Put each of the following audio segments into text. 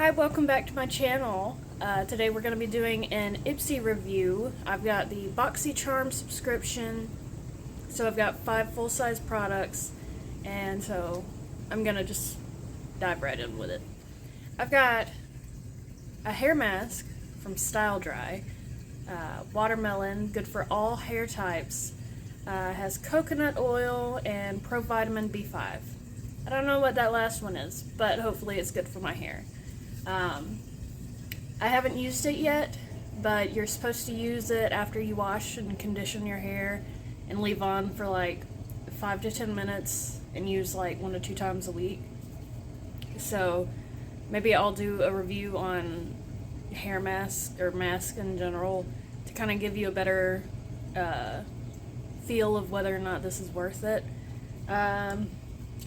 Hi, welcome back to my channel. Today we're going to be doing an Ipsy review. I've got the BoxyCharm subscription, so I've got 5 full-size products, and so I'm going to just dive right in with it. I've got a hair mask from Style Dry, watermelon, good for all hair types, has coconut oil and provitamin B5. I don't know what that last one is, but hopefully it's good for my hair. I haven't used it yet, but you're supposed to use it after you wash and condition your hair and leave on for like 5 to 10 minutes and use like 1 to 2 times a week. So maybe I'll do a review on hair mask or mask in general to kind of give you a better feel of whether or not this is worth it. I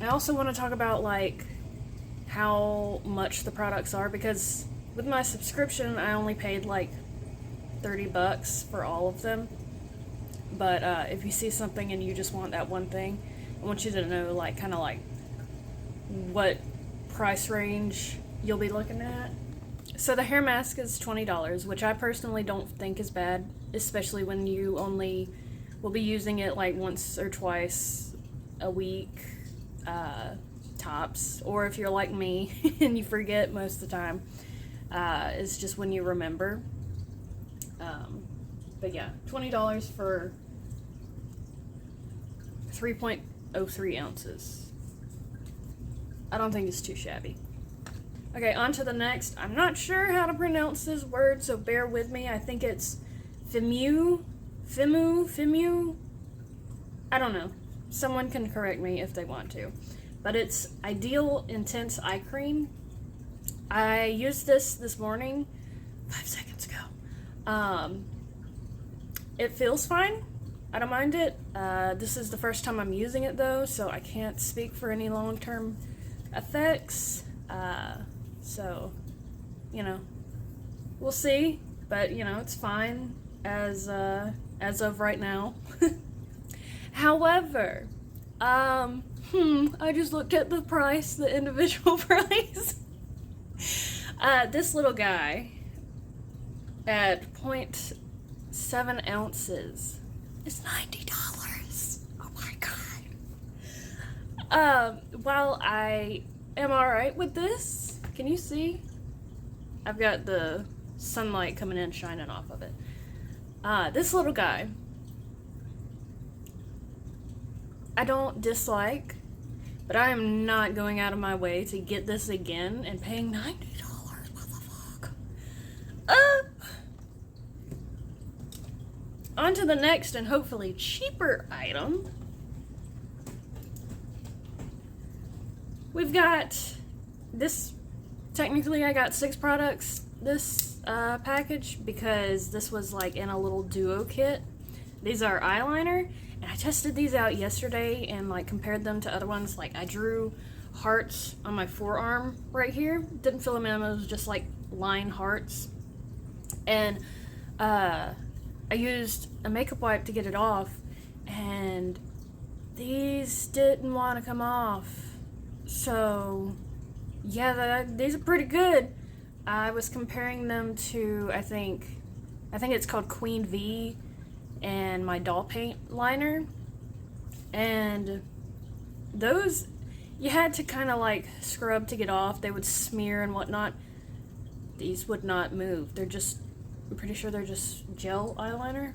also want to talk about like how much the products are, because with my subscription I only paid like $30 for all of them. But if you see something and you just want that one thing, I want you to know like kind of like what price range you'll be looking at. So the hair mask is $20, which I personally don't think is bad, especially when you only will be using it like once or twice a week, tops, or if you're like me and you forget most of the time. It's just when you remember. But yeah, $20 for 3.03 ounces. I don't think it's too shabby. Okay, on to the next. I'm not sure how to pronounce this word, so bear with me. I think it's Fimu. I don't know. Someone can correct me if they want to. But it's Ideal Intense Eye Cream. I used this morning, 5 seconds ago. It feels fine. I don't mind it. This is the first time I'm using it though, so I can't speak for any long-term effects. So, you know, we'll see. But, you know, it's fine as of right now. However, I just looked at the price, the individual price. This little guy at 0.7 ounces is $90. Oh my god. While I am alright with this, can you see? I've got the sunlight coming in, shining off of it. This little guy, I don't dislike, but I am not going out of my way to get this again and paying $90. What the fuck? On to the next and hopefully cheaper item. We've got this. Technically, I got 6 products this package because this was like in a little duo kit. These are eyeliner. And I tested these out yesterday and like compared them to other ones. Like I drew hearts on my forearm right here. Didn't fill them in, it was just like line hearts. And I used a makeup wipe to get it off, and these didn't want to come off. So yeah, these are pretty good. I was comparing them to, I think it's called Queen V, and my doll paint liner, and those you had to kind of like scrub to get off. They would smear and whatnot. These would not move. They're just, I'm pretty sure they're just gel eyeliner.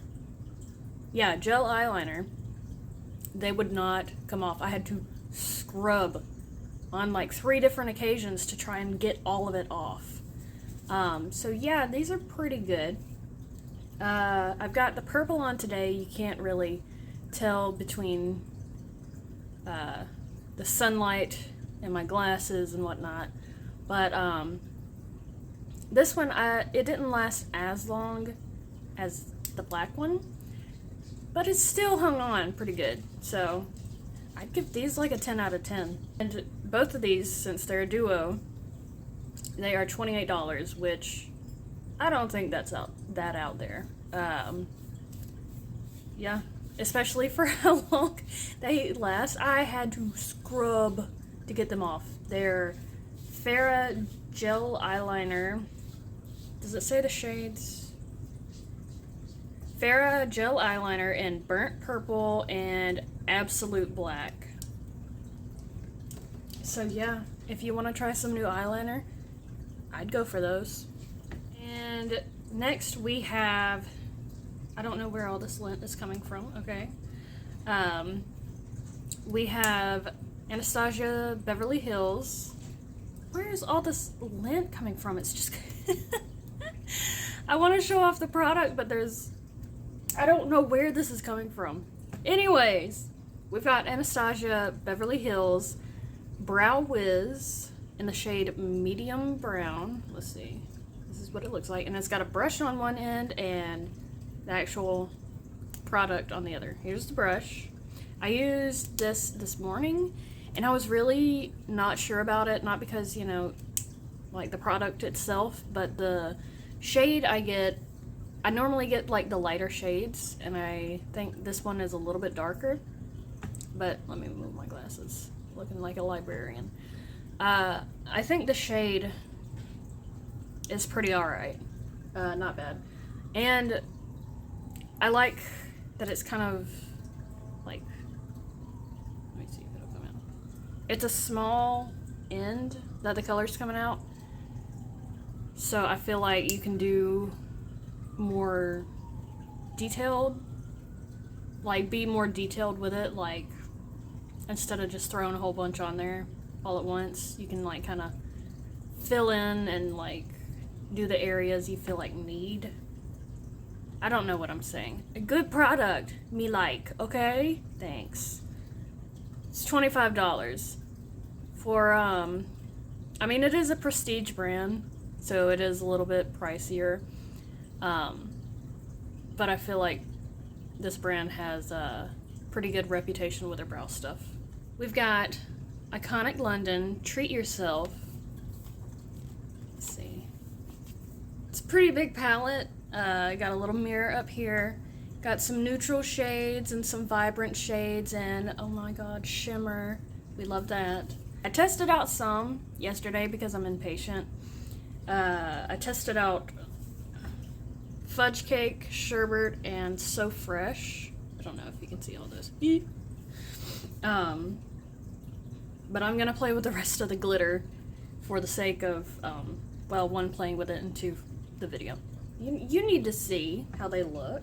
Yeah, gel eyeliner. They would not come off. I had to scrub on like 3 different occasions to try and get all of it off. So yeah, these are pretty good. I've got the purple on today. You can't really tell between the sunlight and my glasses and whatnot, but this one, it didn't last as long as the black one, but it still hung on pretty good. So I'd give these like a 10 out of 10. And both of these, since they're a duo, they are $28, which I don't think that's out there. Yeah, especially for how long they last. I had to scrub to get them off. They're Farah gel eyeliner. Does it say the shades? Farrah gel eyeliner in burnt purple and absolute black. So yeah, if you want to try some new eyeliner, I'd go for those. And next we have, I don't know where all this lint is coming from, okay. We have Anastasia Beverly Hills. Where is all this lint coming from? It's just, I want to show off the product, but I don't know where this is coming from. Anyways, we've got Anastasia Beverly Hills Brow Wiz in the shade medium brown. Let's see. This is what it looks like. And it's got a brush on one end and the actual product on the other. Here's the brush. I used this morning and I was really not sure about it. Not because, you know, like the product itself, but the shade I normally get like the lighter shades, and I think this one is a little bit darker. But let me move my glasses. Looking like a librarian. I think the shade is pretty alright. Not bad. And I like that it's kind of like, let me see if it'll come out. It's a small end that the color's coming out. So I feel like you can do more detailed, like be more detailed with it, like instead of just throwing a whole bunch on there all at once, you can like kind of fill in and like do the areas you feel like need. I don't know what I'm saying. A good product, me like, okay? Thanks. It's $25 for, I mean, it is a prestige brand, so it is a little bit pricier. But I feel like this brand has a pretty good reputation with their brow stuff. We've got Iconic London Treat Yourself. Let's see. It's a pretty big palette. Got a little mirror up here. Got some neutral shades and some vibrant shades, and oh my god, shimmer. We love that. I tested out some yesterday because I'm impatient. I tested out Fudge Cake, Sherbet, and So Fresh. I don't know if you can see all those. But I'm gonna play with the rest of the glitter for the sake of, well, one, playing with it, and two, the video. You need to see how they look.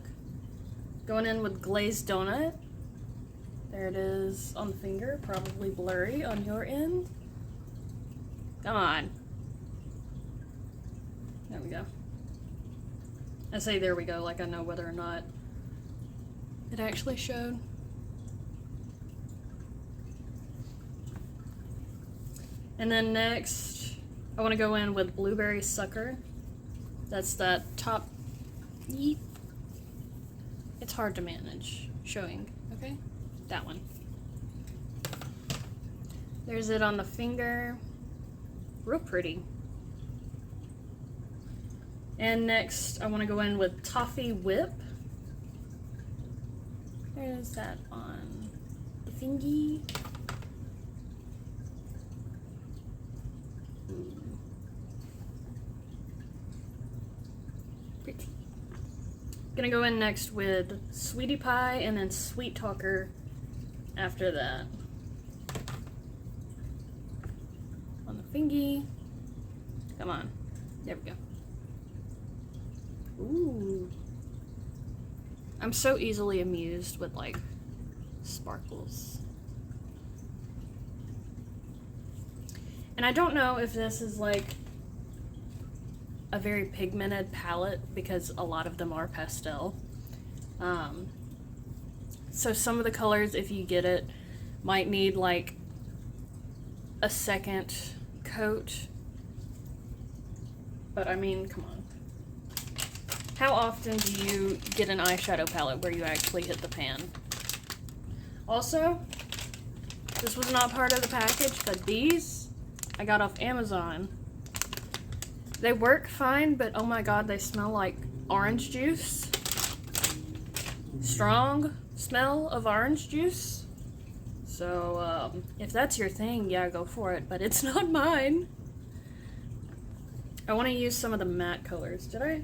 Going in with Glazed Donut. There it is on the finger, probably blurry on your end. Come on. There we go. I say there we go like I know whether or not it actually showed. And then next, I want to go in with Blueberry Sucker. That's that top. Yeet. It's hard to manage showing, okay? That one. There's it on the finger. Real pretty. And next, I want to go in with Toffee Whip. There's that on the fingy. Pretty. Gonna go in next with Sweetie Pie and then Sweet Talker after that. On the fingy. Come on. There we go. Ooh. I'm so easily amused with like sparkles. And I don't know if this is like a very pigmented palette because a lot of them are pastel. So some of the colors, if you get it, might need like a second coat. But I mean, come on. How often do you get an eyeshadow palette where you actually hit the pan? Also, this was not part of the package, but these I got off Amazon. They work fine, but oh my god, they smell like orange juice. Strong smell of orange juice. So, if that's your thing, yeah, go for it, but it's not mine. I want to use some of the matte colors. Did I?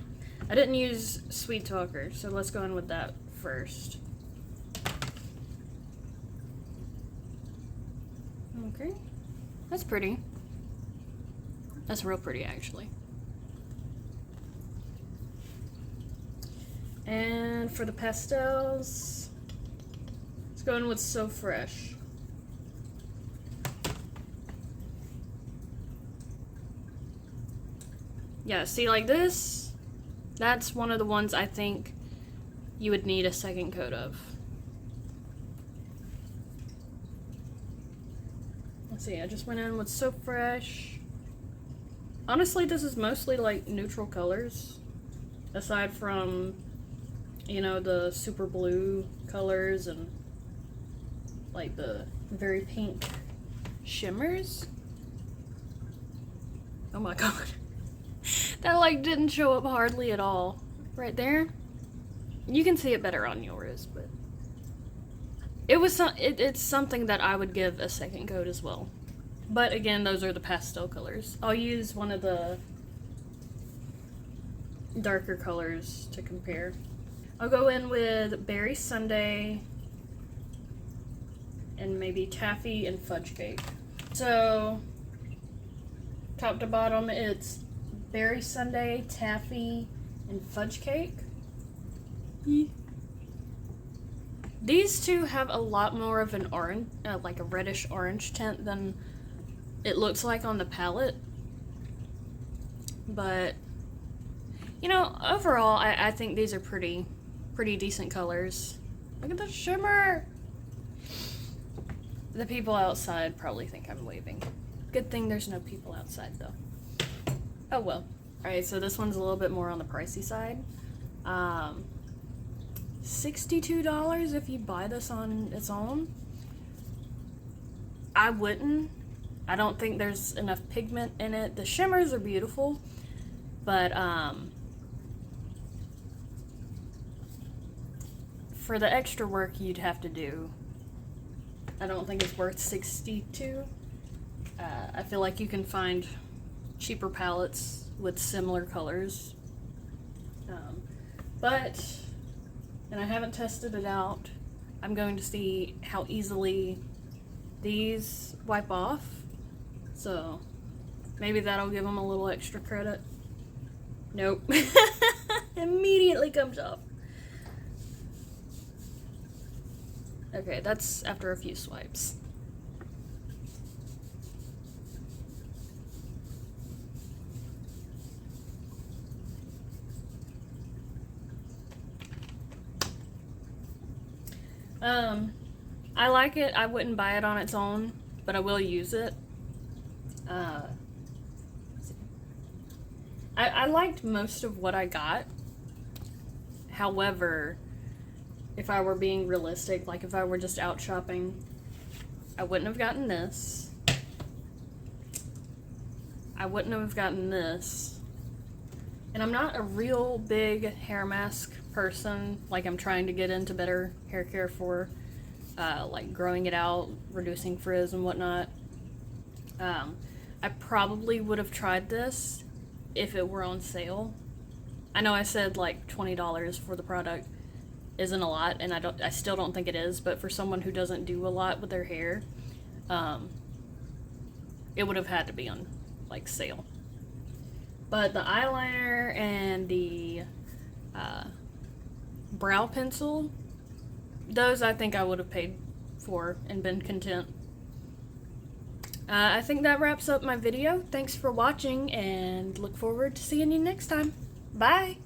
I didn't use Sweet Talker, so let's go in with that first. Okay. That's pretty. That's real pretty, actually. And for the pastels, let's go in with So Fresh. Yeah, see, like this, that's one of the ones I think you would need a second coat of. Let's see, I just went in with So Fresh. Honestly, this is mostly like neutral colors, aside from, you know, the super blue colors and like the very pink shimmers. Oh my god. That like didn't show up hardly at all. Right there. You can see it better on yours, but it's something that I would give a second coat as well. But again, those are the pastel colors. I'll use one of the darker colors to compare. I'll go in with Berry Sundae and maybe Taffy and Fudge Cake. So, top to bottom, it's Berry Sundae, Taffy, and Fudge Cake. These two have a lot more of an orange, like a reddish orange tint than it looks like on the palette. But, you know, overall, I think these are pretty decent colors. Look at the shimmer! The people outside probably think I'm waving. Good thing there's no people outside, though. Oh well. Alright, so this one's a little bit more on the pricey side. $62 if you buy this on its own. I wouldn't. I don't think there's enough pigment in it. The shimmers are beautiful, but for the extra work you'd have to do, I don't think it's worth $62. I feel like you can find cheaper palettes with similar colors. And I haven't tested it out. I'm going to see how easily these wipe off. So maybe that'll give them a little extra credit. Nope. Immediately comes off. Okay, that's after a few swipes. I like it. I wouldn't buy it on its own, but I will use it. I liked most of what I got. However, if I were being realistic, like if I were just out shopping, I wouldn't have gotten this. I wouldn't have gotten this. And I'm not a real big hair mask person. Like, I'm trying to get into better hair care for like growing it out, reducing frizz and whatnot. I probably would have tried this if it were on sale. I know I said like $20 for the product isn't a lot, and I still don't think it is, but for someone who doesn't do a lot with their hair, it would have had to be on like sale. But the eyeliner and the brow pencil, those I think I would have paid for and been content. I think that wraps up my video. Thanks for watching, and look forward to seeing you next time. Bye!